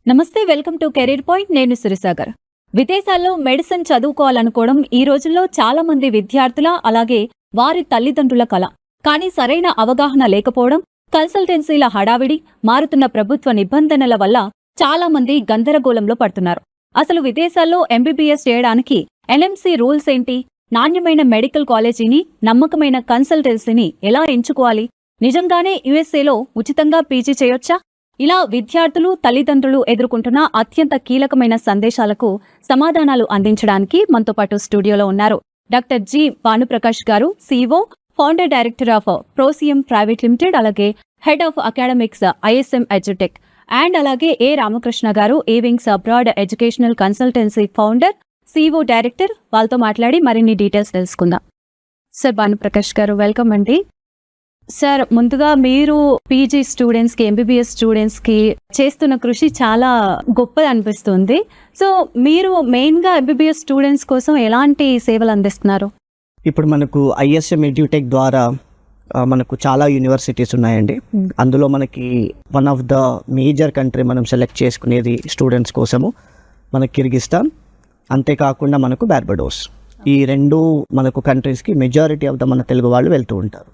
నమస్తే, welcome to career point. నేను సిరిసాగర్. విదేశాల్లో మెడిసిన్ చదువుకోవాలనుకోవడం ఈ రోజుల్లో చాలా మంది విద్యార్థుల అలాగే వారి తల్లిదండ్రుల కల. కానీ సరైన అవగాహన లేకపోవడం, కన్సల్టెన్సీల హడావిడి, మారుతున్న ప్రభుత్వ నిబంధనల వల్ల చాలా మంది గందరగోళంలో పడుతున్నారు. అసలు విదేశాల్లో ఎంబీబీఎస్ చేయడానికి ఎన్ఎంసీ రూల్స్ ఏంటి? నాణ్యమైన మెడికల్ కాలేజీని, నమ్మకమైన కన్సల్టెన్సీని ఎలా ఎంచుకోవాలి? నిజంగానే యుఎస్ఏలో ఉచితంగా పీజీ చేయొచ్చా? ఇలా విద్యార్థులు, తల్లిదండ్రులు ఎదుర్కొంటున్న అత్యంత కీలకమైన సందేశాలకు సమాధానాలు అందించడానికి మనతో పాటు స్టూడియోలో ఉన్నారు డాక్టర్ జి భానుప్రకాష్ గారు, CEO, founder director of Prosium private limited, అలాగే head of academics ISM Edutech, and అలాగే ఏ రామకృష్ణ గారు, A Wings Abroad educational consultancy founder, CEO director. వాళ్ళతో మాట్లాడి మరిన్ని డీటెయిల్స్ తెలుసుకుందాం. సార్ భానుప్రకాష్ గారు, వెల్కమ్ అండి. సార్, ముందుగా మీరు పీజీ స్టూడెంట్స్కి, ఎంబీబీఎస్ స్టూడెంట్స్కి చేస్తున్న కృషి చాలా గొప్పది అనిపిస్తుంది. సో మీరు మెయిన్గా ఎంబీబీఎస్ స్టూడెంట్స్ కోసం ఎలాంటి సేవలు అందిస్తున్నారు? ఇప్పుడు మనకు ISM ఎడ్యుటెక్ ద్వారా మనకు చాలా యూనివర్సిటీస్ ఉన్నాయండి. అందులో మనకి one of the major country మనం సెలెక్ట్ చేసుకునేది స్టూడెంట్స్ కోసము మనకి కిర్గిస్తాన్, అంతేకాకుండా మనకు బార్బడోస్. ఈ రెండు మనకు కంట్రీస్కి మెజారిటీ ఆఫ్ ద మన తెలుగు వాళ్ళు వెళ్తూ ఉంటారు.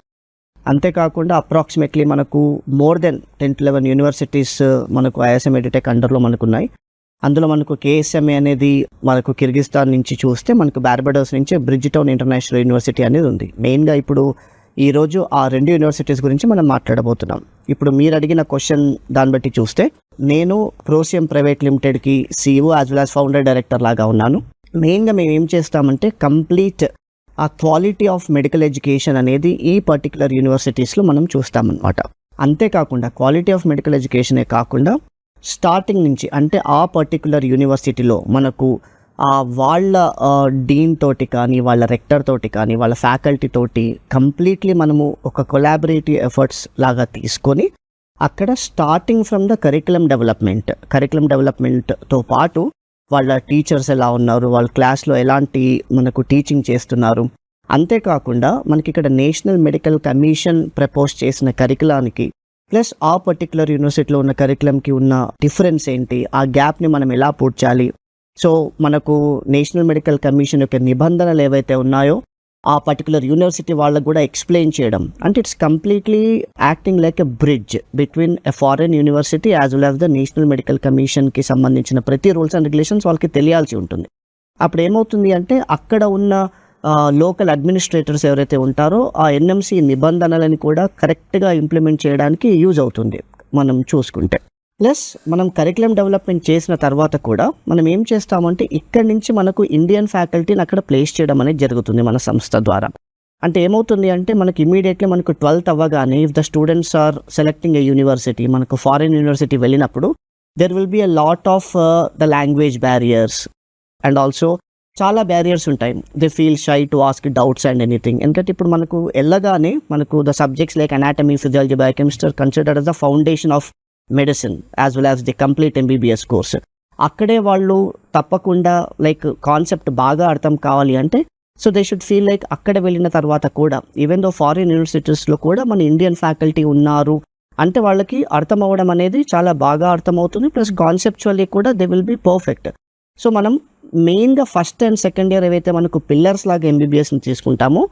అంతేకాకుండా అప్రాక్సిమేట్లీ మనకు మోర్ దెన్ 10-11 యూనివర్సిటీస్ మనకు ISM ఎడ్యుటెక్ అండర్లో మనకు ఉన్నాయి. అందులో మనకు KSMA అనేది మనకు కిర్గిస్తాన్ నుంచి చూస్తే, మనకు బార్బడోస్ నుంచి బ్రిడ్జ్టౌన్ ఇంటర్నేషనల్ యూనివర్సిటీ అనేది ఉంది. మెయిన్గా ఇప్పుడు ఈరోజు ఆ రెండు యూనివర్సిటీస్ గురించి మనం మాట్లాడబోతున్నాం. ఇప్పుడు మీరు అడిగిన క్వశ్చన్ దాన్ని బట్టి చూస్తే, నేను ప్రోసియం ప్రైవేట్ లిమిటెడ్కి CEO as well as founder director లాగా ఉన్నాను. మెయిన్గా మేము ఏం చేస్తామంటే కంప్లీట్ ఆ క్వాలిటీ ఆఫ్ మెడికల్ ఎడ్యుకేషన్ అనేది ఈ పర్టికులర్ యూనివర్సిటీస్లో మనం చూస్తామన్నమాట. అంతేకాకుండా క్వాలిటీ ఆఫ్ మెడికల్ ఎడ్యుకేషనే కాకుండా స్టార్టింగ్ నుంచి, అంటే ఆ పర్టికులర్ యూనివర్సిటీలో మనకు వాళ్ళ డీన్ తోటి కానీ, వాళ్ళ రెక్టర్ తోటి కానీ, వాళ్ళ ఫ్యాకల్టీ తోటి కంప్లీట్లీ మనము ఒక కొలాబరేటివ్ ఎఫర్ట్స్ లాగా తీసుకొని అక్కడ స్టార్టింగ్ ఫ్రమ్ ద కరికులం డెవలప్మెంట్తో పాటు వాళ్ళ టీచర్స్ ఎలా ఉన్నారు, వాళ్ళ క్లాస్లో ఎలాంటి మనకు టీచింగ్ చేస్తున్నారు, అంతేకాకుండా మనకి ఇక్కడ నేషనల్ మెడికల్ కమిషన్ ప్రపోజ్ చేసిన కరికులానికి ప్లస్ ఆ పర్టికులర్ యూనివర్సిటీలో ఉన్న కరికులంకి ఉన్న డిఫరెన్స్ ఏంటి, ఆ గ్యాప్ని మనం ఎలా పూడ్చాలి. సో మనకు నేషనల్ మెడికల్ కమిషన్ యొక్క నిబంధనలు ఏవైతే ఉన్నాయో ఆ పర్టికులర్ యూనివర్సిటీ వాళ్ళకు కూడా ఎక్స్ప్లెయిన్ చేయడం. అంటే it's completely acting like a bridge between a foreign university as well as the national medical కమిషన్కి సంబంధించిన ప్రతి రూల్స్ అండ్ రెగ్యులేషన్స్ వాళ్ళకి తెలియాల్సి ఉంటుంది. అప్పుడు ఏమవుతుంది అంటే అక్కడ ఉన్న లోకల్ అడ్మినిస్ట్రేటర్స్ ఎవరైతే ఉంటారో ఆ NMC నిబంధనలని కూడా కరెక్ట్గా ఇంప్లిమెంట్ చేయడానికి యూజ్ అవుతుంది మనం చూసుకుంటే. ప్లస్ మనం కరికులం డెవలప్మెంట్ చేసిన తర్వాత కూడా మనం ఏం చేస్తామంటే ఇక్కడి నుంచి మనకు ఇండియన్ ఫ్యాకల్టీని అక్కడ ప్లేస్ చేయడం అనేది జరుగుతుంది మన సంస్థ ద్వారా. అంటే ఏమవుతుంది అంటే మనకు ఇమీడియట్లీ మనకు 12th అవ్వగానే if the students are selecting a university, మనకు ఫారిన్ యూనివర్సిటీ వెళ్ళినప్పుడు there will be a lot of the language barriers and also చాలా బ్యారియర్స్ ఉంటాయి. They feel shy to ask doubts and anything. ఎందుకంటే ఇప్పుడు మనకు వెళ్ళగానే మనకు the subjects like anatomy, physiology, biochemistry are considered as the foundation of medicine as well as the complete MBBS course. అక్కడే వాళ్ళు తప్పకుండా లైక్ కాన్సెప్ట్ బాగా అర్థం కావాలి అంటే so they should feel like అక్కడ వెళ్ళిన తర్వాత కూడా ఈవెన్ దో ఫారిన్ యూనివర్సిటీస్లో కూడా మన ఇండియన్ ఫ్యాకల్టీ ఉన్నారు అంటే వాళ్ళకి అర్థం అవ్వడం అనేది చాలా బాగా అర్థమవుతుంది. ప్లస్ కాన్సెప్చువల్లీ కూడా they will be perfect. So మనం మెయిన్గా ఫస్ట్ అండ్ సెకండ్ ఇయర్ ఏవైతే మనకు పిల్లర్స్ లాగా MBBSని తీసుకుంటామో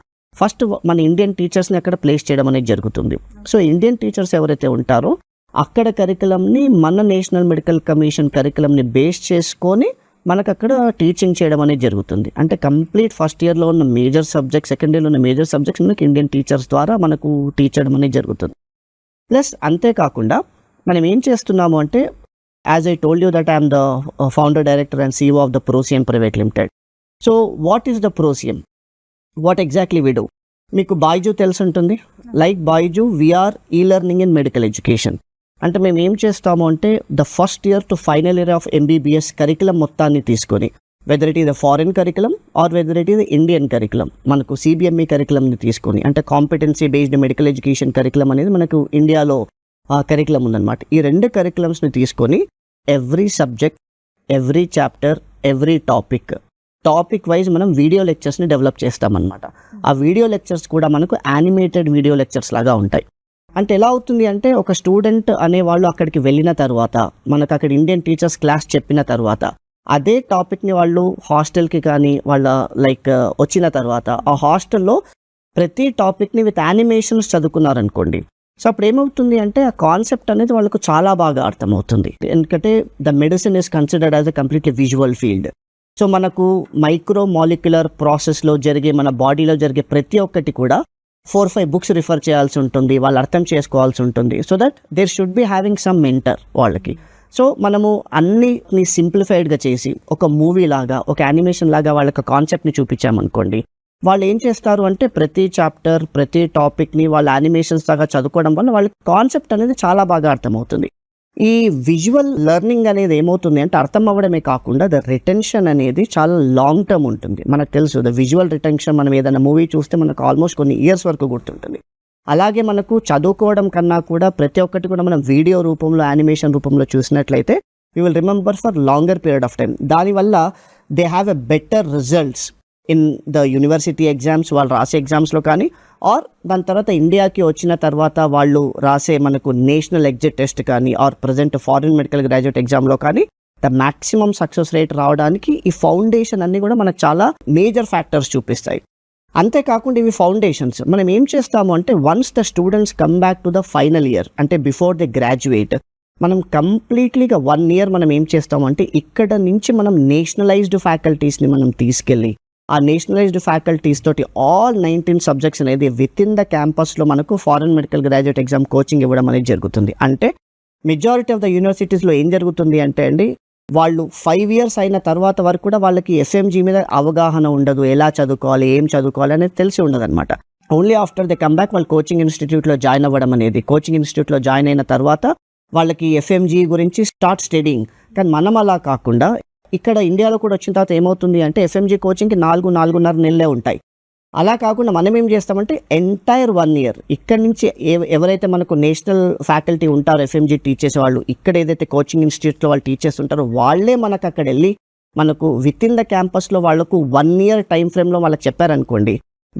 ఫస్ట్ మన ఇండియన్ టీచర్స్ని అక్కడ ప్లేస్ చేయడం అనేది జరుగుతుంది. సో ఇండియన్ టీచర్స్ ఎవరైతే ఉంటారో అక్కడ కరికులంని మన నేషనల్ మెడికల్ కమిషన్ కరికులంని బేస్ చేసుకొని మనకు అక్కడ టీచింగ్ చేయడం అనేది జరుగుతుంది. అంటే కంప్లీట్ ఫస్ట్ ఇయర్లో ఉన్న మేజర్ సబ్జెక్ట్స్, సెకండ్ ఇయర్లో ఉన్న మేజర్ సబ్జెక్ట్స్ మనకి ఇండియన్ టీచర్స్ ద్వారా మనకు టీచ్ చేయడం అనేది జరుగుతుంది. ప్లస్ అంతేకాకుండా మనం ఏం చేస్తున్నాము అంటే as I told you that I'm the founder director and CEO of the Prosium private limited. So what is the Prosium? What exactly we do? మీకు బైజూ తెలిసి ఉంటుంది. Like Byju we are e learning in medical education. అంటే మేము ఏం చేస్తాము అంటే the first year to final year of MBBS curriculum మొత్తాన్ని తీసుకొని whether it is the foreign curriculum or whether it is Indian curriculum, మనకు CBME కరికులంని తీసుకొని, అంటే competency based medical education curriculum అనేది మనకు ఇండియాలో కరికులం ఉందన్నమాట. ఈ రెండు కరికులమ్స్ని తీసుకొని every subject, every chapter, every topic wise మనం వీడియో లెక్చర్స్ని డెవలప్ చేస్తామన్నమాట. ఆ వీడియో లెక్చర్స్ కూడా మనకు యానిమేటెడ్ వీడియో లెక్చర్స్ లాగా ఉంటాయి. అంటే ఎలా అవుతుంది అంటే ఒక స్టూడెంట్ అనేవాళ్ళు అక్కడికి వెళ్ళిన తర్వాత మనకు అక్కడ ఇండియన్ టీచర్స్ క్లాస్ చెప్పిన తర్వాత అదే టాపిక్ని వాళ్ళు హాస్టల్కి కానీ వాళ్ళ వచ్చిన తర్వాత ఆ హాస్టల్లో ప్రతి టాపిక్ని విత్ యానిమేషన్స్ చదువుకున్నారనుకోండి, సో అప్పుడు ఏమవుతుంది అంటే ఆ కాన్సెప్ట్ అనేది వాళ్ళకు చాలా బాగా అర్థమవుతుంది. ఎందుకంటే the medicine is considered as a completely visual field. So మనకు మైక్రో మాలిక్యులర్ ప్రాసెస్లో జరిగే మన బాడీలో జరిగే ప్రతి ఒక్కటి కూడా 4-5 బుక్స్ రిఫర్ చేయాల్సి ఉంటుంది, వాళ్ళు అర్థం చేసుకోవాల్సి ఉంటుంది. So that there should be having some mentor వాళ్ళకి. సో మనము అన్నిని సింప్లిఫైడ్గా చేసి ఒక మూవీ లాగా ఒక యానిమేషన్ లాగా వాళ్ళకి కాన్సెప్ట్ని చూపించామనుకోండి, వాళ్ళు ఏం చేస్తారు అంటే ప్రతి చాప్టర్ ప్రతి టాపిక్ని వాళ్ళ యానిమేషన్స్ లాగా చదువుకోవడం వల్ల వాళ్ళకి కాన్సెప్ట్ అనేది చాలా బాగా అర్థమవుతుంది. ఈ విజువల్ లెర్నింగ్ అనేది ఏమవుతుంది అంటే అర్థం అవ్వడమే కాకుండా ద రిటెన్షన్ అనేది చాలా లాంగ్ టర్మ్ ఉంటుంది. మనకు తెలుసు ద విజువల్ రిటెన్షన్, మనం ఏదైనా మూవీ చూస్తే మనకు ఆల్మోస్ట్ కొన్ని ఇయర్స్ వరకు గుర్తుంటుంది. అలాగే మనకు చదువుకోవడం కన్నా కూడా ప్రతి ఒక్కటి కూడా మనం వీడియో రూపంలో యానిమేషన్ రూపంలో చూసినట్లయితే you will remember for longer period of time. దానివల్ల they have a better results in the university exams, వాళ్ళు రాసే ఎగ్జామ్స్లో కానీ, ఆర్ దాని తర్వాత ఇండియాకి వచ్చిన తర్వాత వాళ్ళు రాసే మనకు నేషనల్ ఎగ్జిట్ టెస్ట్ కానీ, or present foreign medical graduate ఎగ్జామ్లో కానీ ద మ్యాక్సిమం సక్సెస్ రేట్ రావడానికి ఈ ఫౌండేషన్ అన్నీ కూడా మనకు చాలా మేజర్ ఫ్యాక్టర్స్ చూపిస్తాయి. అంతేకాకుండా ఇవి ఫౌండేషన్స్. మనం ఏం చేస్తాము అంటే once the students come back to the final year, అంటే బిఫోర్ దే గ్రాడ్యుయేట్, మనం కంప్లీట్లీగా 1 year మనం ఏం చేస్తాము అంటే ఇక్కడ నుంచి మనం నేషనలైజ్డ్ ఫ్యాకల్టీస్ని మనం తీసుకెళ్ళి ఆ నేషనలైజ్డ్ ఫ్యాకల్టీస్ తోటి ఆల్ 19 సబ్జెక్ట్స్ అనేది విత్ ఇన్ ద క్యాంపస్లో మనకు foreign medical graduate exam coaching ఇవ్వడం అనేది జరుగుతుంది. అంటే మెజారిటీ ఆఫ్ ద యూనివర్సిటీస్లో ఏం జరుగుతుంది అంటే అండి, వాళ్ళు 5 years అయిన తర్వాత వరకు కూడా వాళ్ళకి ఎఫ్ఎంజీ మీద అవగాహన ఉండదు, ఎలా చదువుకోవాలి ఏం చదువుకోవాలి అనేది తెలిసి ఉండదు అనమాట. Only after they come back వాళ్ళు కోచింగ్ ఇన్స్టిట్యూట్లో జాయిన్ అవ్వడం అనేది, కోచింగ్ ఇన్స్టిట్యూట్లో జాయిన్ అయిన తర్వాత వాళ్ళకి ఎఫ్ఎంజీ గురించి స్టార్ట్ స్టడీయింగ్. కానీ మనం అలా కాకుండా ఇక్కడ ఇండియాలో కూడా వచ్చిన తర్వాత ఏమవుతుంది అంటే ఎఫ్ఎంజీ కోచింగ్కి 4-4.5 నెలలే ఉంటాయి. అలా కాకుండా మనం ఏం చేస్తామంటే ఎంటైర్ 1 year ఇక్కడి నుంచి ఎవరైతే మనకు నేషనల్ ఫ్యాకల్టీ ఉంటారో ఎఫ్ఎంజీ టీచర్స్ వాళ్ళు, ఇక్కడ ఏదైతే కోచింగ్ ఇన్స్టిట్యూట్లో వాళ్ళు టీచర్స్ ఉంటారో వాళ్ళే మనకు అక్కడ వెళ్ళి మనకు విత్ ఇన్ ద క్యాంపస్లో వాళ్ళకు 1 year టైం ఫ్రేమ్లో వాళ్ళకి చెప్పారనుకోండి,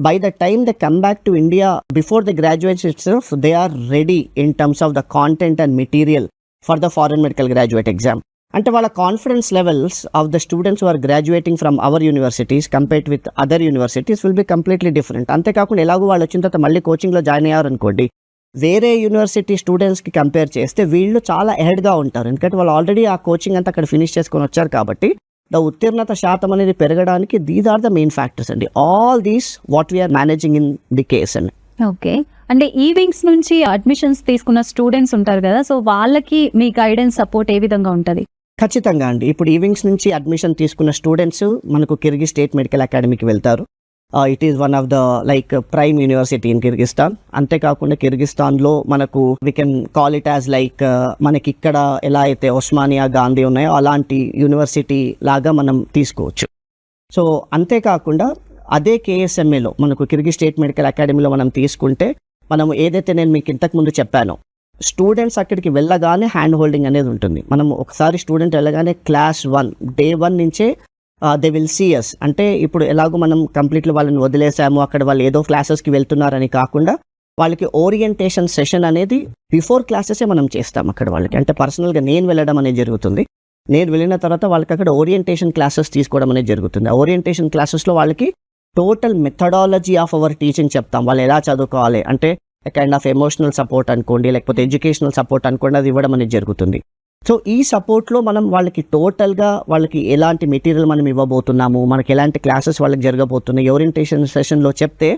by the time they come back to India before the graduates itself they are ready in terms of the content and material for the foreign medical graduate exam. అంటే వాళ్ళ confidence levels of the students who are graduating from our universities compared with other universities will be completely different. అంతేకాకుండా ఎలాగో వాళ్ళు వచ్చిన తర్వాత మళ్ళీ కోచింగ్లో join అయ్యారనుకోండి, వేరే university స్టూడెంట్స్కి కంపేర్ చేస్తే వీళ్ళు చాలా ఎహెడ్గా ఉంటారు. ఎందుకంటే వాళ్ళు ఆల్రెడీ ఆ కోచింగ్ అంతా అక్కడ ఫినిష్ చేసుకొని వచ్చారు కాబట్టి ద ఉత్తీర్ణత శాతం అనేది పెరగడానికి these are the main factors అండి. All these what we are managing in the case అండి. ఓకే, అంటే ఈ వింగ్స్ నుంచి అడ్మిషన్స్ తీసుకున్న స్టూడెంట్స్ ఉంటారు కదా, సో వాళ్ళకి మీ గైడెన్స్ సపోర్ట్ ఏ విధంగా ఉంటుంది? ఖచ్చితంగా అండి. ఇప్పుడు ఈవింగ్స్ నుంచి అడ్మిషన్ తీసుకున్న స్టూడెంట్స్ మనకు కిర్గిజ్ స్టేట్ మెడికల్ అకాడమీకి వెళ్తారు. It is one of the prime university in Kyrgyzstan. అంతేకాకుండా కిర్గిస్తాన్లో మనకు we can call it as మనకి ఇక్కడ ఎలా అయితే ఉస్మానియా, గాంధీ ఉన్నాయో అలాంటి యూనివర్సిటీ లాగా మనం తీసుకోవచ్చు. సో అంతేకాకుండా అదే కేఎస్ఎంఏలో మనకు కిర్గిజ్ స్టేట్ మెడికల్ అకాడమీలో మనం తీసుకుంటే మనం ఏదైతే నేను మీకు ఇంతకుముందు చెప్పానో, స్టూడెంట్స్ అక్కడికి వెళ్ళగానే హ్యాండ్ హోల్డింగ్ అనేది ఉంటుంది. మనం ఒకసారి స్టూడెంట్ వెళ్ళగానే క్లాస్ 1 డే 1 నుంచే దే విల్ సీ అస్. అంటే ఇప్పుడు ఎలాగో మనం కంప్లీట్లీ వాళ్ళని వదిలేసాము, అక్కడ వాళ్ళు ఏదో క్లాసెస్కి వెళ్తున్నారని కాకుండా వాళ్ళకి ఓరియంటేషన్ సెషన్ అనేది బిఫోర్ క్లాసెసే మనం చేస్తాం అక్కడ వాళ్ళకి. అంటే పర్సనల్గా నేను వెళ్ళడం అనేది జరుగుతుంది. నేను వెళ్ళిన తర్వాత వాళ్ళకి అక్కడ ఓరియంటేషన్ క్లాసెస్ తీసుకోవడం అనేది జరుగుతుంది. ఆ ఓరియంటేషన్ క్లాసెస్లో వాళ్ళకి total methodology of our teaching చెప్తాం. వాళ్ళు ఎలా చదువుకోవాలి అంటే కైండ్ ఆఫ్ ఎమోషనల్ సపోర్ట్ అనుకోండి, లేకపోతే ఎడ్యుకేషనల్ సపోర్ట్ అనుకోండి, అది ఇవ్వడం అనేది జరుగుతుంది. సో ఈ సపోర్ట్లో మనం వాళ్ళకి టోటల్గా వాళ్ళకి ఎలాంటి మెటీరియల్ మనం ఇవ్వబోతున్నాము, మనకి ఎలాంటి క్లాసెస్ వాళ్ళకి జరగబోతున్నాయి ఓరియంటేషన్ సెషన్లో చెప్తే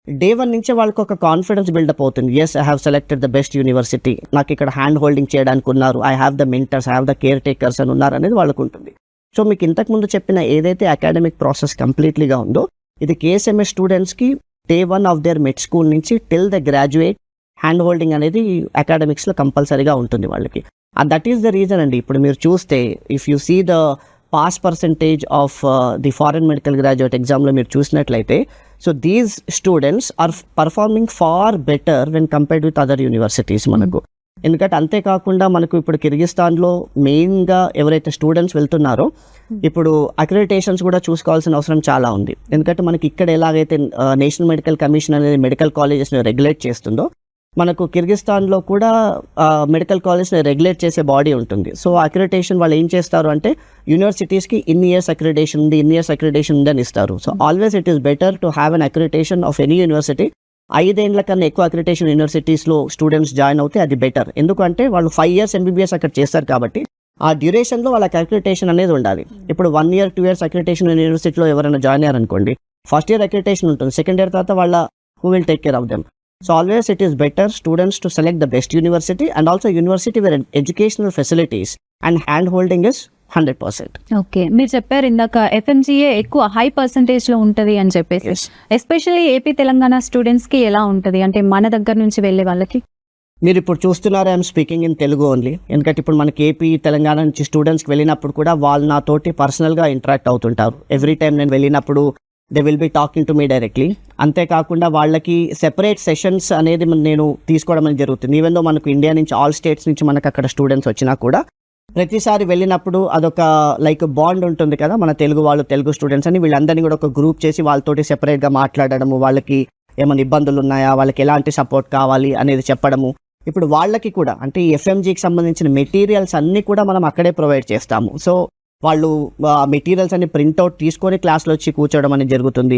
డే 1 నుంచే వాళ్ళకి ఒక కాన్ఫిడెన్స్ బిల్డప్ అవుతుంది. Yes, I have selected the best university, నాకు ఇక్కడ హ్యాండ్ హోల్డింగ్ చేయడానికి ఉన్నారు, I have the mentors, I have the caretakers అని ఉన్నారు అనేది వాళ్ళకు ఉంటుంది. సో మీకు ఇంతకుముందు చెప్పిన ఏదైతే అకాడమిక్ ప్రాసెస్ కంప్లీట్లీగా ఉందో, ఇది కేఎస్ఎంఏ స్టూడెంట్స్కి day 1 of their med school నుంచి till the graduate hand holding అనేది అకాడమిక్స్లో కంపల్సరీగా ఉంటుంది వాళ్ళకి. దట్ ఈస్ ద రీజన్ అండి. ఇప్పుడు మీరు చూస్తే if you see the pass percentage of the foreign medical graduate ఎగ్జామ్లో మీరు చూసినట్లయితే, so these students are performing far better when compared with other universities మనకు. ఎందుకంటే అంతేకాకుండా మనకు ఇప్పుడు కిర్గిస్తాన్లో మెయిన్గా ఎవరైతే స్టూడెంట్స్ వెళ్తున్నారో ఇప్పుడు అక్రిడిటేషన్స్ కూడా చూసుకోవాల్సిన అవసరం చాలా ఉంది. ఎందుకంటే మనకి ఇక్కడ ఎలాగైతే నేషనల్ మెడికల్ కమిషన్ అనేది మెడికల్ కాలేజెస్ని రెగ్యులేట్ చేస్తుందో, మనకు కిర్గిస్తాన్లో కూడా మెడికల్ కాలేజ్ని రెగ్యులేట్ చేసే బాడీ ఉంటుంది. సో అక్రిడిటేషన్ వాళ్ళు ఏం చేస్తారు అంటే యూనివర్సిటీస్కి ఇన్ని ఇయర్స్ అక్రిడిటేషన్ ఉంది, ఇన్ని ఇయర్స్ అక్రిడిటేషన్ ఉందని ఇస్తారు. So always it is better to have an accreditation of any university. 5 ఏళ్ల కన్నా ఎక్కువ అక్రిడిటేషన్ యూనివర్సిటీస్లో స్టూడెంట్స్ జాయిన్ అవుతే అది బెటర్. ఎందుకంటే వాళ్ళు 5 years MBBS అక్కడ చేస్తారు కాబట్టి ఆ డ్యూరేషన్లో వాళ్ళకి అక్రిడిటేషన్ అనేది ఉండాలి. ఇప్పుడు 1 year 2 years అక్రిడిటేషన్ యూనివర్సిటీలో ఎవరైనా జాయిన్ అయ్యారనుకోండి, ఫస్ట్ ఇయర్ అక్రిడిటేషన్ ఉంటుంది, సెకండ్ ఇయర్ తర్వాత వాళ్ళ who will take care of them. So always it is better students to select the best university, and also university where educational facilities and hand holding is 100%. Okay, మీరు చెప్పారు ఇందాక FMGA ఎక్కువ high percentage లో ఉంటది అని చెప్పేసి. Yes. Especially AP Telangana students కి ఎలా ఉంటది అంటే మన దగ్గర నుంచి వెళ్ళే వాళ్ళకి? మీరు ఇప్పుడు చూస్తున్నారు I'm speaking in Telugu only, ఎందుకంటే ఇప్పుడు మనకి ఏపీ తెలంగాణ నుంచి స్టూడెంట్స్కి వెళ్ళినప్పుడు కూడా వాళ్ళు నాతోటి పర్సనల్గా ఇంటరాక్ట్ అవుతుంటారు. ఎవ్రీ టైం నేను వెళ్ళినప్పుడు they will be talking to me directly. అంతేకాకుండా వాళ్ళకి సెపరేట్ సెషన్స్ అనేది నేను తీసుకోవడం అనేది జరుగుతుంది. ఈవెన్ దో మనకు ఇండియా నుంచి ఆల్ స్టేట్స్ నుంచి మనకు అక్కడ స్టూడెంట్స్ వచ్చినా కూడా ప్రతిసారి వెళ్ళినప్పుడు అదొక లైక్ బాండ్ ఉంటుంది కదా, మన తెలుగు వాళ్ళు తెలుగు స్టూడెంట్స్ అని వీళ్ళందరినీ కూడా ఒక గ్రూప్ చేసి వాళ్ళతోటి సెపరేట్గా మాట్లాడడము, వాళ్ళకి ఏమైనా ఇబ్బందులు ఉన్నాయా, వాళ్ళకి ఎలాంటి సపోర్ట్ కావాలి అనేది చెప్పడము. ఇప్పుడు వాళ్ళకి కూడా అంటే ఈ ఎఫ్ఎంజీకి సంబంధించిన మెటీరియల్స్ అన్నీ కూడా మనం అక్కడే ప్రొవైడ్ చేస్తాము. సో వాళ్ళు మెటీరియల్స్ అన్ని ప్రింట్అవుట్ తీసుకొని క్లాస్లో వచ్చి కూర్చోవడం అనేది జరుగుతుంది.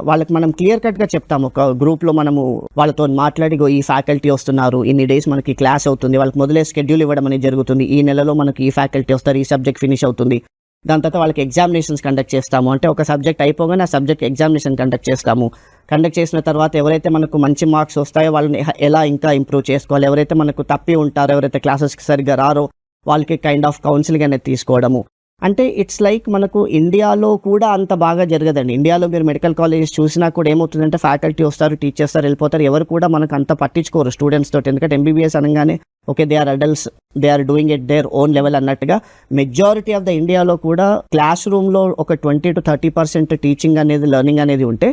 వాళ్ళకి మనం క్లియర్ కట్గా చెప్తాము. ఒక గ్రూప్లో మనము వాళ్ళతో మాట్లాడి ఈ ఫ్యాకల్టీ వస్తున్నారు, ఇన్ని డేస్ మనకి క్లాస్ అవుతుంది, వాళ్ళకి మొదలే షెడ్యూల్ ఇవ్వడం అనేది జరుగుతుంది. ఈ నెలలో మనకి ఈ ఫ్యాకల్టీ వస్తారు, ఈ సబ్జెక్ట్ ఫినిష్ అవుతుంది. దాని తర్వాత వాళ్ళకి ఎగ్జామినేషన్స్ కండక్ట్ చేస్తాము. అంటే ఒక సబ్జెక్ట్ అయిపోగానే ఆ సబ్జెక్ట్ ఎగ్జామినేషన్ కండక్ట్ చేస్తాము. కండక్ట్ చేసిన తర్వాత ఎవరైతే మనకు మంచి మార్క్స్ వస్తాయో వాళ్ళని ఎలా ఇంకా ఇంప్రూవ్ చేసుకోవాలి, ఎవరైతే మనకు తప్పి ఉంటారో, ఎవరైతే క్లాసెస్కి సరిగ్గా రారో వాళ్ళకి కైండ్ ఆఫ్ కౌన్సిలింగ్ అనేది తీసుకోవడము. అంటే ఇట్స్ లైక్ మనకు ఇండియాలో కూడా అంత బాగా జరగదండి. ఇండియాలో మీరు మెడికల్ కాలేజెస్ చూసినా కూడా ఏమవుతుందంటే ఫ్యాకల్టీ వస్తారు, టీచర్స్ వెళ్ళిపోతారు, ఎవరు కూడా మనకు అంత పట్టించుకోరు స్టూడెంట్స్ తోటి. ఎందుకంటే MBBS అనగానే okay they are adults, they are doing it their own level అన్నట్టుగా మెజారిటీ ఆఫ్ ద ఇండియాలో కూడా క్లాస్ రూమ్లో ఒక 20 to 30% టీచింగ్ అనేది లెర్నింగ్ అనేది ఉంటే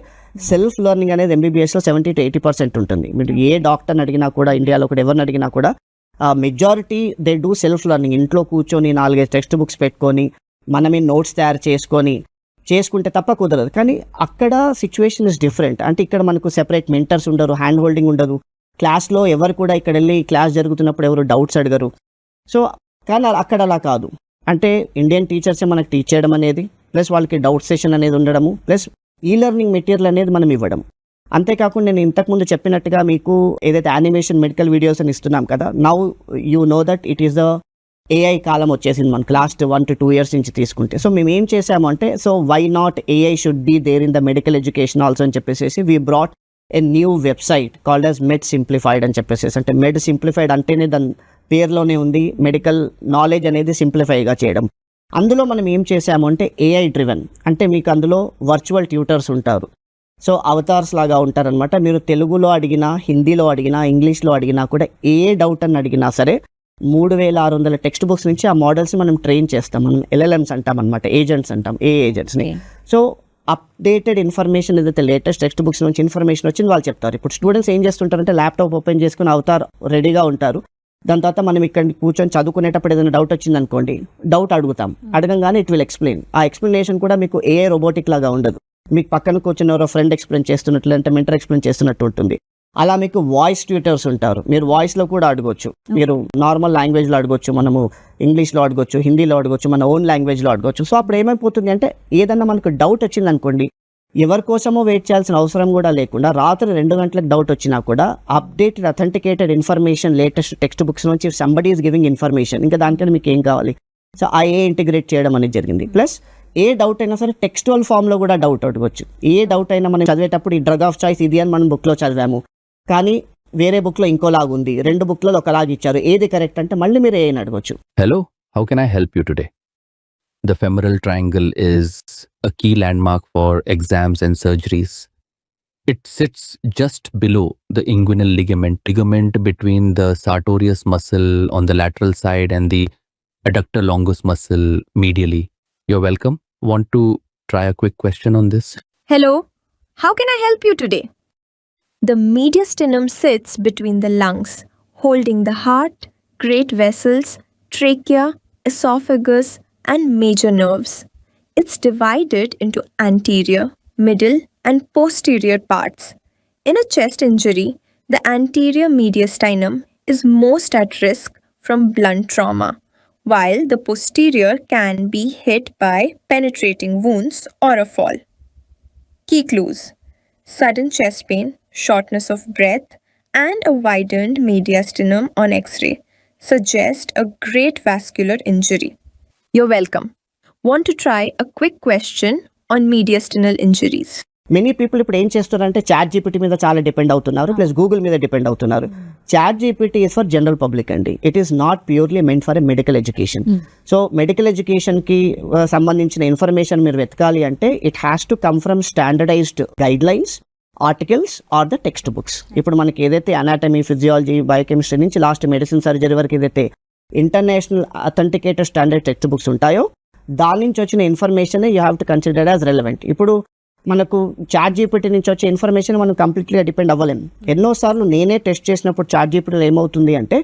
సెల్ఫ్ లెర్నింగ్ అనేది MBBSలో 70 to 80% ఉంటుంది. మీరు ఏ డాక్టర్ని అడిగినా కూడా ఇండియాలో కూడా ఎవరిని అడిగినా కూడా majority they do self learning. ఇంట్లో కూర్చొని 4-5 టెక్స్ట్ బుక్స్ పెట్టుకొని మనమే నోట్స్ తయారు చేసుకుంటే తప్ప కుదరదు. కానీ అక్కడ సిచ్యువేషన్ ఇస్ డిఫరెంట్. అంటే ఇక్కడ మనకు సెపరేట్ మెంటర్స్ ఉండరు, హ్యాండ్ హోల్డింగ్ ఉండదు. క్లాస్లో ఎవరు కూడా ఇక్కడ వెళ్ళి క్లాస్ జరుగుతున్నప్పుడు ఎవరు డౌట్స్ అడగరు. సో కానీ అక్కడ అలా కాదు. అంటే ఇండియన్ టీచర్సే మనకు టీచ్ చేయడం అనేది, ప్లస్ వాళ్ళకి డౌట్ సెషన్ అనేది ఉండడము, ప్లస్ ఈ లెర్నింగ్ మెటీరియల్ అనేది మనం ఇవ్వడం. అంతేకాకుండా నేను ఇంతకుముందు చెప్పినట్టుగా మీకు ఏదైతే యానిమేషన్ మెడికల్ వీడియోస్ అని ఇస్తున్నాం కదా, now you know that it is the AI కాలం వచ్చేసింది మనకు లాస్ట్ 1 to 2 years నుంచి తీసుకుంటే. సో మేము ఏం చేసాము అంటే, so why not AI should be there in the medical education also అని చెప్పేసి we brought a new website called as Med Simplified అని చెప్పేసి. అంటే మెడ్ సింప్లిఫైడ్ అంటేనే దాని పేరులోనే ఉంది, మెడికల్ నాలెడ్జ్ అనేది సింప్లిఫైగా చేయడం. అందులో మనం ఏం చేసాము అంటే AI డ్రివెన్. అంటే మీకు అందులో వర్చువల్ ట్యూటర్స్ ఉంటారు. సో అవతార్స్ లాగా ఉంటారనమాట. మీరు తెలుగులో అడిగినా, హిందీలో అడిగినా, ఇంగ్లీష్లో అడిగినా కూడా ఏ డౌట్ అని అడిగినా సరే 3600 టెక్స్ట్ బుక్స్ నుంచి ఆ మోడల్స్ని మనం ట్రైన్ చేస్తాం. మనం LLMs అంటాం అనమాట, ఏజెంట్స్ అంటాం, ఏజెంట్స్ని. సో అప్డేటెడ్ ఇన్ఫర్మేషన్ ఏదైతే లేటెస్ట్ టెక్స్ట్ బుక్స్ నుంచి ఇన్ఫర్మేషన్ వచ్చింది వాళ్ళు చెప్తారు. ఇప్పుడు స్టూడెంట్స్ ఏం చేస్తుంటారంటే ల్యాప్టాప్ ఓపెన్ చేసుకుని అవతార్ రెడీగా ఉంటారు. దాని తర్వాత మనం ఇక్కడ కూర్చొని చదువుకునేటప్పుడు ఏదైనా డౌట్ వచ్చింది అనుకోండి, డౌట్ అడుగుతాం. అడగంగానే ఇట్ విల్ ఎక్స్ప్లెయిన్. ఆ ఎక్స్ప్లెనేషన్ కూడా మీకు AI రోబోటిక్ లాగా ఉండదు. మీకు పక్కన కూర్చొని ఎవరో ఫ్రెండ్ ఎక్స్ప్లెయిన్ చేస్తున్నట్లు అంటే మెంటర్ ఎక్స్ప్లెయిన్ చేస్తున్నట్టు ఉంటుంది. అలా మీకు వాయిస్ ట్యూటర్స్ ఉంటారు. మీరు వాయిస్లో కూడా అడగొచ్చు. మీరు నార్మల్ లాంగ్వేజ్లో అడగొచ్చు, మనము ఇంగ్లీష్లో అడగొచ్చు, హిందీలో అడగొచ్చు, మన ఓన్ లాంగ్వేజ్లో అడగొచ్చు. సో అప్పుడు ఏమైపోతుంది అంటే ఏదన్నా మనకు డౌట్ వచ్చింది అనుకోండి, ఎవరి కోసమో వెయిట్ చేయాల్సిన అవసరం కూడా లేకుండా రాత్రి 2 గంటలకు డౌట్ వచ్చినా కూడా updated authenticated information latest text books నుంచి సంబడీ ఈస్ గివింగ్ ఇన్ఫర్మేషన్. ఇంకా దానికన్నా మీకు ఏం కావాలి? సో ఆ ఇంటిగ్రేట్ చేయడం అనేది జరిగింది. ప్లస్ ఏ డౌట్ అయినా సరే టెక్స్టువల్ ఫామ్లో కూడా డౌట్ అడగొచ్చు. ఏ డౌట్ అయినా మనం చదివేటప్పుడు ఈ డ్రగ్ ఆఫ్ చాయిస్ ఇది అని మనం బుక్లో చదివాము, కానీ వేరే బుక్లో ఇంకోలాగుంది, 2 బుక్లలో ఒకలాగా ఇచ్చారు, ఏది కరెక్ట్ అంటే మళ్ళీ మీరు ఏం అడగొచ్చు. Hello, how can I help you today? The femoral triangle is a key landmark for exams and surgeries. It sits just below the inguinal ligament between the sartorius muscle on the lateral side and the adductor longus muscle medially. You're welcome. Want to try a quick question on this? Hello, how can I help you today? The mediastinum sits between the lungs, holding the heart, great vessels, trachea, esophagus, and major nerves. It's divided into anterior, middle, and posterior parts. In a chest injury, The anterior mediastinum is most at risk from blunt trauma, while the posterior can be hit by penetrating wounds or a fall. Key clues: sudden chest pain, shortness of breath, and a widened mediastinum on X-ray suggest a great vascular injury. You're welcome. Want to try a quick question on mediastinal injuries? Many people ఇప్పుడు ఏం చేస్తున్నారంటే chat GPT మీద చాలా depend అవుతున్నారు, plus Google మీద depend అవుతున్నారు. Chat GPT is for general public అండి. It is not purely meant for a medical education. So medical ఎడ్యుకేషన్కి సంబంధించిన ఇన్ఫర్మేషన్ మీరు వెతకాలి అంటే it has to come from standardized guidelines, articles or the textbooks. ఇప్పుడు మనకి ఏదైతే anatomy, physiology, biochemistry నుంచి లాస్ట్ మెడిసిన్ సర్జరీ వరకు ఏదైతే international authenticated standard text books ఉంటాయో దాని నుంచి వచ్చిన information you have to consider as relevant. ఇప్పుడు మనకు చాట్ జీపీటీ నుంచి వచ్చే ఇన్ఫర్మేషన్ మనం కంప్లీట్గా డిపెండ్ అవ్వలేము. ఎన్నోసార్లు నేనే టెస్ట్ చేసినప్పుడు చాట్ జీపీటీలో ఏమవుతుంది అంటే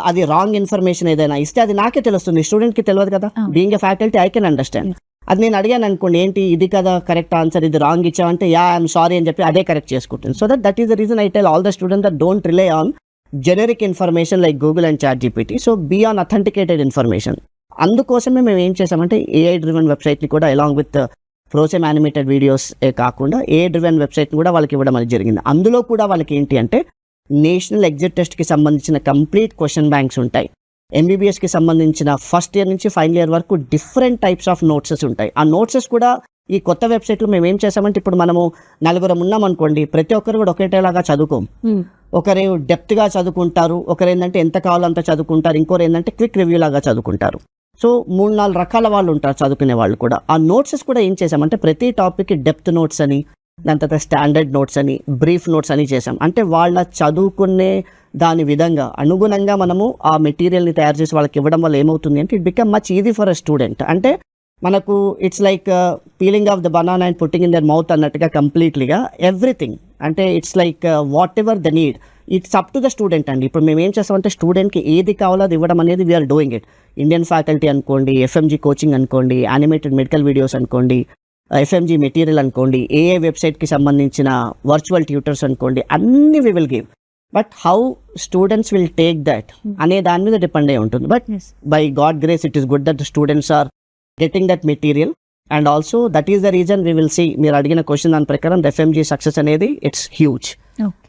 అది రాంగ్ ఇన్ఫర్మేషన్ ఏదైనా ఇస్తే అది నాకే తెలుస్తుంది, స్టూడెంట్కి తెలియదు కదా. Being a faculty I can understand. అది నేను అడిగాను అనుకోండి, ఏంటి ఇది కదా కరెక్ట్ ఆన్సర్, ఇది రాంగ్ ఇచ్చామంటే యా ఐఎమ్ సారీ అని చెప్పి అదే కరెక్ట్ చేసుకుంటుంది. So that is the reason I tell all the students that don't rely on generic information like Google and ChatGPT. So be on authenticated information. అందుకోసమే మేము ఏం చేసామంటే AI driven వెబ్సైట్ని కూడా అలాంగ్ విత్ ప్రోసెమ్ animated videos కాకుండా AI driven వెబ్సైట్ని కూడా వాళ్ళకి ఇవ్వడం అనేది జరిగింది. అందులో కూడా వాళ్ళకి ఏంటి అంటే నేషనల్ ఎగ్జిట్ టెస్ట్కి సంబంధించిన కంప్లీట్ క్వశ్చన్ బ్యాంక్స్ ఉంటాయి. ఎంబీబీఎస్కి సంబంధించిన ఫస్ట్ ఇయర్ నుంచి ఫైనల్ ఇయర్ వరకు డిఫరెంట్ టైప్స్ ఆఫ్ నోట్సెస్ ఉంటాయి. ఆ నోట్సెస్ కూడా ఈ కొత్త వెబ్సైట్లో మేము ఏం చేసామంటే ఇప్పుడు మనము నలుగురం ఉన్నాం అనుకోండి, ప్రతి ఒక్కరు కూడా ఒకటేలాగా చదువుకోం. ఒకరు డెప్త్గా చదువుకుంటారు, ఒకరు ఏంటంటే ఎంత కావాలో అంత చదువుకుంటారు, ఇంకోరు ఏంటంటే క్విక్ రివ్యూ లాగా చదువుకుంటారు. సో 3-4 రకాల వాళ్ళు ఉంటారు చదువుకునే వాళ్ళు కూడా. ఆ నోట్సెస్ కూడా ఏం చేసామంటే ప్రతి టాపిక్కి డెప్త్ నోట్స్ అని, దాని తర్వాత స్టాండర్డ్ నోట్స్ అని, బ్రీఫ్ నోట్స్ అని చేసాం. అంటే వాళ్ళ చదువుకునే దాని విధంగా అనుగుణంగా మనము ఆ మెటీరియల్ని తయారు చేసి వాళ్ళకి ఇవ్వడం వల్ల ఏమవుతుంది అంటే it become much easy for a student. అంటే మనకు it's like peeling of the banana and putting in their mouth అన్నట్టుగా కంప్లీట్లీగా ఎవ్రీథింగ్. అంటే it's like what ever the need, it's up to the student అండి. ఇప్పుడు మేము ఏం చేస్తామంటే స్టూడెంట్కి ఏది కావాలో అది ఇవ్వడం అనేది we're doing it. Indian faculty అనుకోండి, ఎఫ్ఎంజీ కోచింగ్ అనుకోండి, యానిమేటెడ్ మెడికల్ వీడియోస్ అనుకోండి, ఎఫ్ఎంజీ మెటీరియల్ అనుకోండి, ఏఏ వెబ్సైట్కి సంబంధించిన వర్చువల్ ట్యూటర్స్ అనుకోండి, అన్ని we will give. But how students will take that అనే దాని మీద డిపెండ్ అయి ఉంటుంది. But by God grace it is good that the students are getting that material. And also that is the reason we will see, మీరు అడిగిన question దాని ప్రకారం FMG success అనేది ఇట్స్ హ్యూజ్.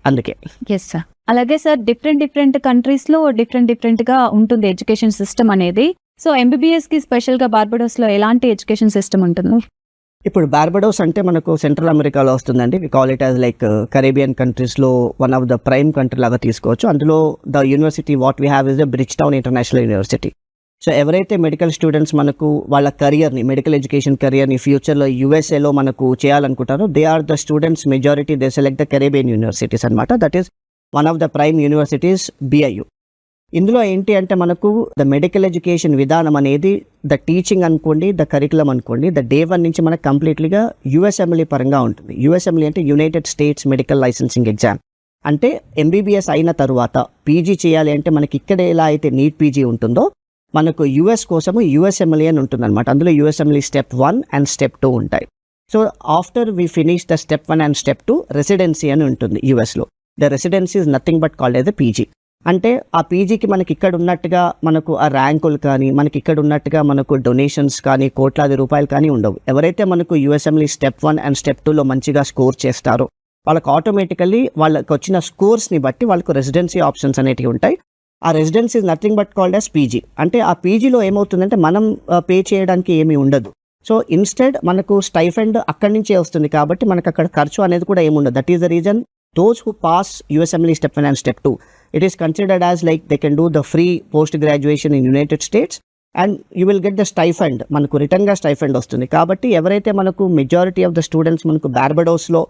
అందుకే ఎస్ సార్. అలాగే sir different కంట్రీస్లో డిఫరెంట్గా ఉంటుంది ఎడ్యుకేషన్ సిస్టమ్ అనేది. సో ఎంబీబీఎస్కి స్పెషల్గా బార్బడోస్లో ఎలాంటి ఎడ్యుకేషన్ సిస్టమ్ ఉంటుంది? ఇప్పుడు బార్బడోస్ అంటే మనకు సెంట్రల్ అమెరికాలో వస్తుందండి. We call it as like Caribbean కంట్రీస్లో one of the prime country లాగా తీసుకోవచ్చు. అందులో the university what we have is the Bridgetown international university. So ఎవరైతే మెడికల్ స్టూడెంట్స్ మనకు వాళ్ళ కెరియర్ని, మెడికల్ ఎడ్యుకేషన్ కెరియర్ని ఫ్యూచర్లో యూఎస్ఏలో మనకు చేయాలనుకుంటారో they are the students majority they select the Caribbean universities అనమాట. That is one of the prime universities BIU. ఇందులో ఏంటి అంటే మనకు ద మెడికల్ ఎడ్యుకేషన్ విధానం అనేది ద టీచింగ్ అనుకోండి, ద కరికులం అనుకోండి, ద డే 1 నుంచి మనకు కంప్లీట్లీగా యూఎస్ఎంఎల్ఈ పరంగా ఉంటుంది. యూఎస్ఎంఎల్ఈ అంటే United states medical licensing exam. అంటే ఎంబీబీఎస్ అయిన తర్వాత పీజీ చేయాలి అంటే మనకి ఇక్కడ ఎలా అయితే నీట్ పీజీ ఉంటుందో మనకు యూఎస్ కోసము యూఎస్ఎంఎల్ఈ అని ఉంటుంది అనమాట. అందులో యూఎస్ఎంఎల్ఈ స్టెప్ 1 అండ్ స్టెప్ 2 ఉంటాయి. So after we finish the step 1 and step 2 residency అని ఉంటుంది యూఎస్లో. The residency is nothing but called as the PG. అంటే ఆ పీజీకి మనకి ఇక్కడ ఉన్నట్టుగా మనకు ఆ ర్యాంకులు కానీ, మనకి ఇక్కడ ఉన్నట్టుగా మనకు డొనేషన్స్ కానీ, కోట్లాది రూపాయలు కానీ ఉండవు. ఎవరైతే మనకు యూఎస్ఎంఎల్ఈ స్టెప్ 1 అండ్ స్టెప్ 2లో మంచిగా స్కోర్ చేస్తారో వాళ్ళకి ఆటోమేటికల్లీ వాళ్ళకి వచ్చిన స్కోర్స్ని బట్టి వాళ్ళకు రెసిడెన్సీ ఆప్షన్స్ అనేటివి ఉంటాయి. ఆ residency is nothing but called as PG. అంటే ఆ పీజీలో ఏమవుతుందంటే మనం పే చేయడానికి ఏమీ ఉండదు. సో ఇన్స్టెడ్ మనకు స్టైఫండ్ అక్కడి నుంచే వస్తుంది కాబట్టి మనకు అక్కడ ఖర్చు అనేది కూడా ఏమి ఉండదు. That is the reason those who pass USMLE step 1 and step 2, it is considered as like they can do the free post graduation in United States and you will get the stipend. మనకు రిటర్న్గా stipend వస్తుంది. కాబట్టి ఎవరైతే మనకు majority of the students మనకు బార్బడోస్లో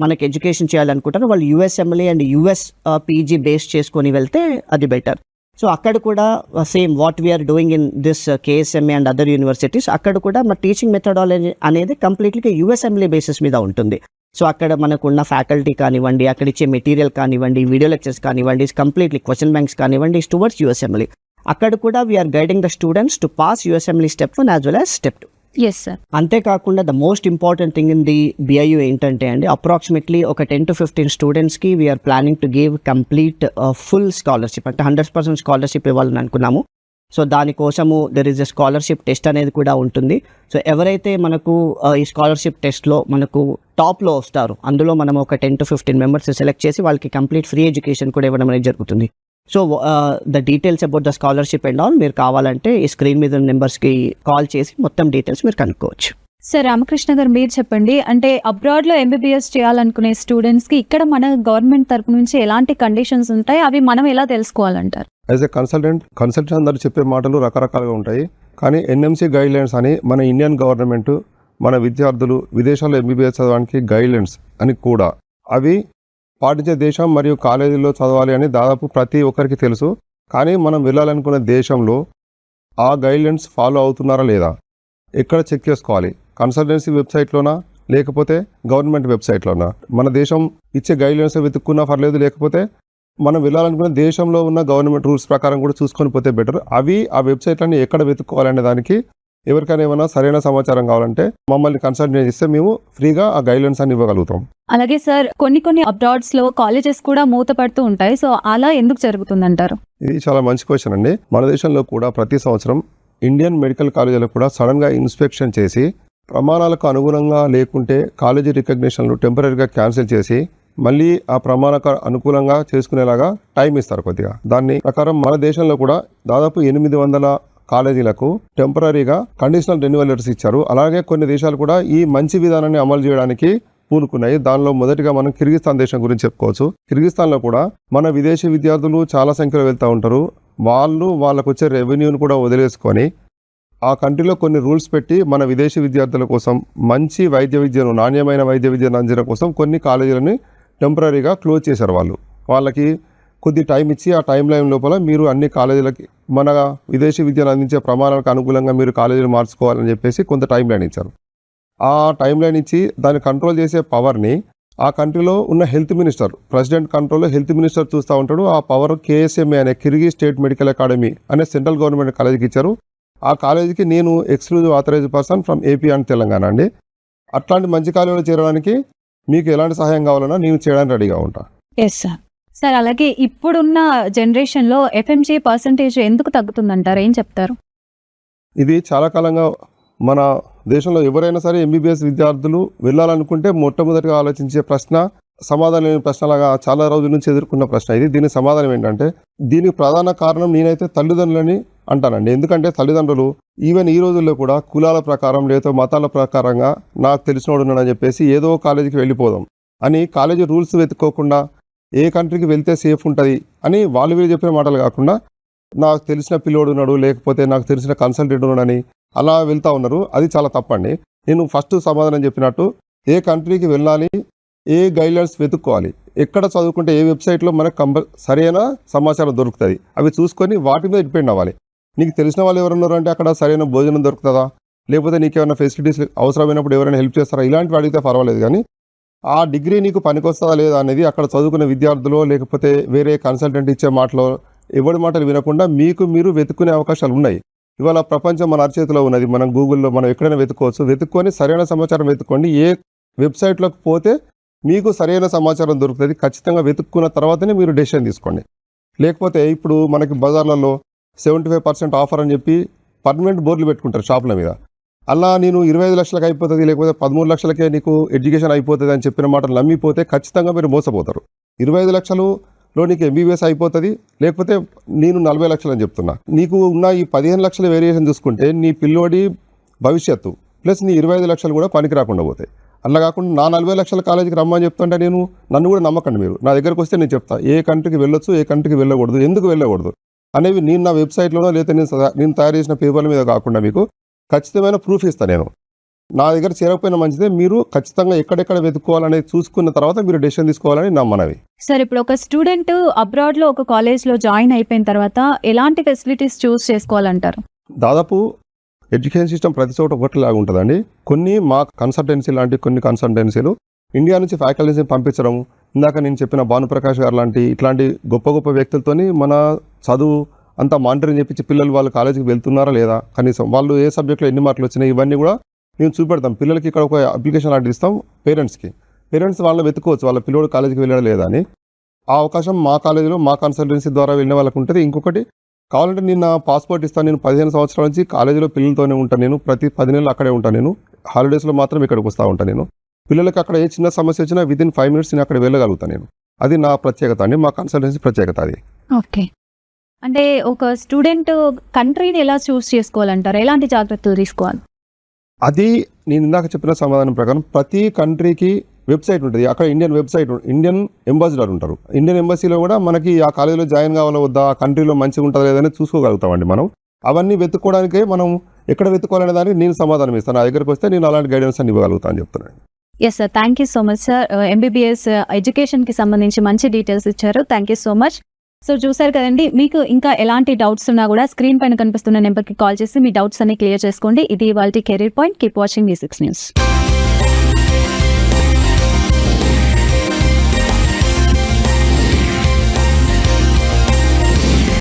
మనకు education చేయాలనుకుంటారో వాళ్ళు USMLE and US PG base చేసుకొని వెళ్తే అది బెటర్. సో అక్కడ కూడా same what we are doing in this KSMA and other universities, అక్కడ కూడా మన టీచింగ్ మెథడాలజీ అనేది కంప్లీట్గా యూఎస్ఎంఎల్ఏ బేసిస్ మీద ఉంటుంది. సో అక్కడ మనకున్న ఫ్యాకల్టీ కానివ్వండి, అక్కడ ఇచ్చే మెటీరియల్ కానివ్వండి, వీడియో లెక్చర్స్ కానివ్వండి, కంప్లీట్లీ క్వశ్చన్ బ్యాంక్స్ కానివ్వండి టువర్డ్స్ యూఎస్ఎంఎల్ఏ. అక్కడ కూడా we are guiding the students to pass USMLE step 1 as well as step 2. Yes sir. అంతేకాకుండా the most important thing in the BIU ఏంటంటే అండి, అప్రాక్సిమేట్లీ ఒక 10 to 15 స్టూడెంట్స్కి we are planning to give complete full scholarship, అంటే 100% scholarship ఇవ్వాలని అనుకున్నాము. సో దానికోసము there is a scholarship test అనేది కూడా ఉంటుంది. సో ఎవరైతే మనకు ఈ స్కాలర్షిప్ టెస్ట్లో మనకు టాప్లో వస్తారో అందులో మనం ఒక 10 to 15 మెంబర్స్ సెలెక్ట్ చేసి వాళ్ళకి కంప్లీట్ ఫ్రీ ఎడ్యుకేషన్ కూడా ఇవ్వడం అనేది జరుగుతుంది. So the details about the scholarship and all మీరు కావాలంటే ఈ స్క్రీన్ మీద ఉన్న నెంబర్స్కి కాల్ చేసి మొత్తం డీటెయిల్స్ మీరు కనుక్కోవచ్చు. సార్ రామకృష్ణ గారు మీరు చెప్పండి, అంటే అబ్రాడ్లో ఎంబీబీఎస్ చేయాలనుకునే స్టూడెంట్స్కి ఇక్కడ మన గవర్నమెంట్ తరపు నుంచి ఎలాంటి కండిషన్స్ ఉంటాయి, అవి మనం ఎలా తెలుసుకోవాలంటారు? యాజ్ ఎ కన్సల్టెంట్ అందరు చెప్పే మాటలు రకరకాలుగా ఉంటాయి. కానీ ఎన్ఎంసీ గైడ్లైన్స్ అని మన ఇండియన్ గవర్నమెంట్ మన విద్యార్థులు విదేశాల్లో ఎంబీబీఎస్ చదవడానికి గైడ్లైన్స్ అని కూడా అవి పాటించే దేశం మరియు కాలేజీల్లో చదవాలి అని దాదాపు ప్రతి ఒక్కరికి తెలుసు. కానీ మనం వెళ్ళాలనుకున్న దేశంలో ఆ గైడ్లైన్స్ ఫాలో అవుతున్నారా లేదా ఎక్కడ చెక్ చేసుకోవాలి? కన్సల్టెన్సీ వెబ్సైట్లోనా లేకపోతే గవర్నమెంట్ వెబ్సైట్లోనా? మన దేశం ఇచ్చే గైడ్లైన్స్ వెతుక్కున్నా పర్లేదు, లేకపోతే మనం వెళ్ళాలనుకున్న దేశంలో ఉన్న గవర్నమెంట్ రూల్స్ ప్రకారం కూడా చూసుకొని పోతే బెటర్. అవి ఆ వెబ్సైట్లన్నీ ఎక్కడ వెతుక్కోవాలనే దానికి ఎవరికైనా ఏమైనా సరైన సమాచారం కావాలంటే మమ్మల్ని కన్సల్ట్ చేస్తే మేము ఫ్రీగా ఆ గైడ్లైన్స్ అన్ని ఇవ్వగలుగుతాం. అలాగే సార్ కొన్ని అబ్రాడ్స్లో కాలేజెస్ కూడా మూతపడుతూ ఉంటాయి, సో అలా ఎందుకు జరుగుతుందంటారు? ఇది చాలా మంచి క్వశ్చన్ అండి. మన దేశంలో కూడా ప్రతి సంవత్సరం ఇండియన్ మెడికల్ కాలేజీలకు కూడా సడన్గా ఇన్స్పెక్షన్ చేసి ప్రమాణాలకు అనుగుణంగా లేకుంటే కాలేజీ రికగ్నిషన్లు టెంపరీగా క్యాన్సిల్ చేసి మళ్ళీ ఆ ప్రమాణాలకు అనుకూలంగా చేసుకునేలాగా టైం ఇస్తారు కొద్దిగా. దాని ప్రకారం మన దేశంలో కూడా దాదాపు 800 కాలేజీలకు టెంపరీగా కండిషనల్ రెన్యువల్ లెటర్స్ ఇచ్చారు. అలాగే కొన్ని దేశాలు కూడా ఈ మంచి విధానాన్ని అమలు చేయడానికి పూనుకున్నాయి. దానిలో మొదటిగా మనం కిర్గిస్తాన్ దేశం గురించి చెప్పుకోవచ్చు. కిర్గిస్తాన్లో కూడా మన విదేశీ విద్యార్థులు చాలా సంఖ్యలో వెళ్తూ ఉంటారు. వాళ్ళకు వచ్చే రెవెన్యూని కూడా వదిలేసుకొని ఆ కంట్రీలో కొన్ని రూల్స్ పెట్టి మన విదేశీ విద్యార్థుల కోసం మంచి వైద్య విద్యను, నాణ్యమైన వైద్య విద్యను అందించడం కోసం కొన్ని కాలేజీలని టెంపరీగా క్లోజ్ చేశారు. వాళ్ళకి కొద్ది టైం ఇచ్చి ఆ టైం లైన్ లోపల మీరు అన్ని కాలేజీలకి మన విదేశీ విద్యను అందించే ప్రమాణాలకు అనుకూలంగా మీరు కాలేజీలు మార్చుకోవాలని చెప్పేసి కొంత టైం లైన్ ఇచ్చారు. ఆ టైం లైన్ ఇచ్చి దాన్ని కంట్రోల్ చేసే పవర్ని ఆ కంట్రీలో ఉన్న హెల్త్ మినిస్టర్, ప్రెసిడెంట్ కంట్రోల్లో హెల్త్ మినిస్టర్ చూస్తూ ఉంటాడు. ఆ పవర్ KSMA అనే కిర్గిజ్ స్టేట్ మెడికల్ అకాడమీ అనే సెంట్రల్ గవర్నమెంట్ కాలేజీకి ఇచ్చారు. ఆ కాలేజీకి నేను exclusive authorised person from AP and Telangana అండి. అట్లాంటి మంచి కాలేజీలో చేరడానికి మీకు ఎలాంటి సహాయం కావాలన్నా నేను చేయడానికి రెడీగా ఉంటా. Yes sir. సార్ అలాగే ఇప్పుడున్న జనరేషన్లో FMG పర్సంటేజ్ ఎందుకు తగ్గుతుందంటారు, ఏం చెప్తారు? ఇది చాలా కాలంగా మన దేశంలో ఎవరైనా సరే MBBS విద్యార్థులు వెళ్ళాలనుకుంటే మొట్టమొదటిగా ఆలోచించే ప్రశ్న, సమాధానం లేని ప్రశ్నలాగా చాలా రోజుల నుంచి ఎదుర్కొన్న ప్రశ్న ఇది. దీనికి సమాధానం ఏంటంటే, దీనికి ప్రధాన కారణం నేనైతే తల్లిదండ్రులని అంటానండి. ఎందుకంటే తల్లిదండ్రులు ఈవెన్ ఈ రోజుల్లో కూడా కులాల ప్రకారం లేదా మతాల ప్రకారంగా నాకు తెలిసినోడు ఉన్నాడని చెప్పేసి ఏదో కాలేజీకి వెళ్ళిపోదాం అని కాలేజీ రూల్స్ వెతుక్కోకుండా ఏ కంట్రీకి వెళ్తే సేఫ్ ఉంటుంది అని వాళ్ళు వీళ్ళు చెప్పిన మాటలు కాకుండా నాకు తెలిసిన పిల్లోడు ఉన్నాడు లేకపోతే నాకు తెలిసిన కన్సల్టెంట్ ఉన్నాడని అలా వెళ్తూ ఉన్నారు. అది చాలా తప్పండి. నేను ఫస్ట్ సమాధానం చెప్పినట్టు ఏ కంట్రీకి వెళ్ళాలి, ఏ గైడ్లైన్స్ వెతుక్కోవాలి, ఎక్కడ చదువుకుంటే ఏ వెబ్సైట్లో మనకు సరైన సమాచారం దొరుకుతుంది, అవి చూసుకొని వాటి మీద డిపెండ్ అవ్వాలి. నీకు తెలిసిన వాళ్ళు ఎవరున్నారు అంటే అక్కడ సరైన భోజనం దొరుకుతుందా, లేకపోతే నీకు ఏమైనా ఫెసిలిటీస్ అవసరమైనప్పుడు ఎవరైనా హెల్ప్ చేస్తారా, ఇలాంటివి అడిగితే పర్వాలేదు. కానీ ఆ డిగ్రీ నీకు పనికొస్తుందా లేదా అనేది అక్కడ చదువుకునే విద్యార్థులు లేకపోతే వేరే కన్సల్టెంట్ ఇచ్చే మాటలో ఎవరి మాటలు వినకుండా మీకు మీరు వెతుక్కునే అవకాశాలు ఉన్నాయి. ఇవాళ ప్రపంచం మన అరచేతిలో ఉన్నది. మనం గూగుల్లో మనం ఎక్కడైనా వెతుక్కోవచ్చు. వెతుక్కొని సరైన సమాచారం వెతుక్కోండి. ఏ వెబ్సైట్లోకి పోతే మీకు సరైన సమాచారం దొరుకుతుంది. ఖచ్చితంగా వెతుక్కున్న తర్వాతనే మీరు డెసిషన్ తీసుకోండి. లేకపోతే ఇప్పుడు మనకి బజార్లలో 75% ఆఫర్ అని చెప్పి పర్మనెంట్ బోర్డులు పెట్టుకుంటారు షాపుల మీద. అలా నేను 25 లక్షలకు అయిపోతుంది లేకపోతే 13 లక్షలకే నీకు ఎడ్యుకేషన్ అయిపోతుంది అని చెప్పిన మాటలు నమ్మిపోతే ఖచ్చితంగా మీరు మోసపోతారు. 25 లక్షలలో నీకు MBBS అయిపోతుంది, లేకపోతే నేను 40 లక్షలు అని చెప్తున్నా. నీకు ఉన్న ఈ 15 లక్షల వేరియేషన్ చూసుకుంటే నీ పిల్లోడి భవిష్యత్తు ప్లస్ నీ 25 లక్షలు కూడా పనికి రాకుండా పోతాయి. అలా కాకుండా నా 40 లక్షల కాలేజీకి రమ్మని చెప్తుంటే నన్ను కూడా నమ్మకండి. మీరు నా దగ్గరకు వస్తే నేను చెప్తా ఏ కంట్రీకి వెళ్ళొచ్చు, ఏ కంట్రీకి వెళ్ళకూడదు, ఎందుకు వెళ్ళకూడదు అనేవి నేను నా వెబ్సైట్లోనో లేకపోతే నేను తయారు చేసిన పేపర్ల మీద కాకుండా మీకు ఖచ్చితమైన ప్రూఫ్ ఇస్తాను. నేను నా దగ్గర చేరకపోయినా మంచిదే, మీరు ఖచ్చితంగా ఎక్కడెక్కడ వెతుక్కోవాలనేది చూసుకున్న తర్వాత మీరు డెసిషన్ తీసుకోవాలని నా మనవి. సార్ ఇప్పుడు ఒక స్టూడెంట్ అబ్రాడ్లో ఒక కాలేజ్లో జాయిన్ అయిపోయిన తర్వాత ఎలాంటి ఫెసిలిటీస్ చూస్ చేసుకోవాలంటారు? దాదాపు ఎడ్యుకేషన్ సిస్టమ్ ప్రతి చోట ఒకటిలాగా ఉంటుందండి. కొన్ని మా కన్సల్టెన్సీ లాంటి కొన్ని కన్సల్టెన్సీలు ఇండియా నుంచి ఫ్యాకల్టీస్ని పంపించడం, ఇందాక నేను చెప్పిన భానుప్రకాష్ గారు లాంటి ఇట్లాంటి గొప్ప గొప్ప వ్యక్తులతోని మన చదువు అంతా మానిటరింగ్ చేపించి పిల్లలు వాళ్ళు కాలేజీకి వెళ్తున్నారా లేదా, కనీసం వాళ్ళు ఏ సబ్జెక్ట్లో ఎన్ని మార్కులు వచ్చినాయి, ఇవన్నీ కూడా మేము చూపెడతాం. పిల్లలకి ఇక్కడ ఒక అప్లికేషన్ ఆర్డర్ ఇస్తాం పేరెంట్స్ వాళ్ళని వెతుకోవచ్చు వాళ్ళ పిల్లోడు కాలేజీకి వెళ్ళడం లేదా అని. ఆ అవకాశం మా కాలేజీలో మా కన్సల్టెన్సీ ద్వారా వెళ్ళిన వాళ్ళకి ఉంటుంది. ఇంకొకటి కావాలంటే నేను నా పాస్పోర్ట్ ఇస్తాను. నేను 15 సంవత్సరాల నుంచి కాలేజీలో పిల్లలతోనే ఉంటాను. నేను ప్రతి 10 నెలలు అక్కడే ఉంటాను. నేను హాలిడేస్లో మాత్రం ఇక్కడికి వస్తూ ఉంటాను. నేను పిల్లలకి అక్కడ ఏ చిన్న సమస్య వచ్చినా విదిన్ 5 minutes నేను అక్కడ వెళ్ళగలుగుతాను. నేను అది నా ప్రత్యేకత అండి, మా కన్సల్టెన్సీ ప్రత్యేకత అది. ఓకే. అంటే ఒక స్టూడెంట్ కంట్రీని ఎలా చూస్ చేసుకోవాలంటారు, ఎలాంటి జాగ్రత్తలు తీసుకోవాలి? అది నేను ఇందాక చెప్పిన సమాధానం ప్రకారం ప్రతి కంట్రీకి వెబ్సైట్ ఉంటుంది. అక్కడ ఇండియన్ అంబాసిడర్ ఉంటారు. ఇండియన్ ఎంబసీలో కూడా మనకి ఆ కాలేజీలో జాయిన్ కావాలా వద్దా, ఆ కంట్రీలో మంచిగా ఉంటుందా లేదని చూసుకోగలుగుతామండి. మనం అవన్నీ వెతుక్కోవడానికే మనం ఎక్కడ వెతుక్కోవాలనే దానికి నేను సమాధానం ఇస్తాను. నా దగ్గరకు వస్తే నేను అలాంటి గైడెన్స్ అన్ని ఇవ్వగలుగుతాను అని చెప్తున్నాను. Yes sir, thank you so much sir. MBBS ఎడ్యుకేషన్కి సంబంధించి మంచి డీటెయిల్స్ ఇచ్చారు. Thank you so much. So చూసారు కదండి, మీకు ఇంకా ఎలాంటి డౌట్స్ ఉన్నా కూడా స్క్రీన్ పైన కనిపిస్తున్న నెంబర్కి కాల్ చేసి మీ డౌట్స్ అన్ని క్లియర్ చేసుకోండి. ఇది ఇవాల్టి career point. Keep watching V6 News.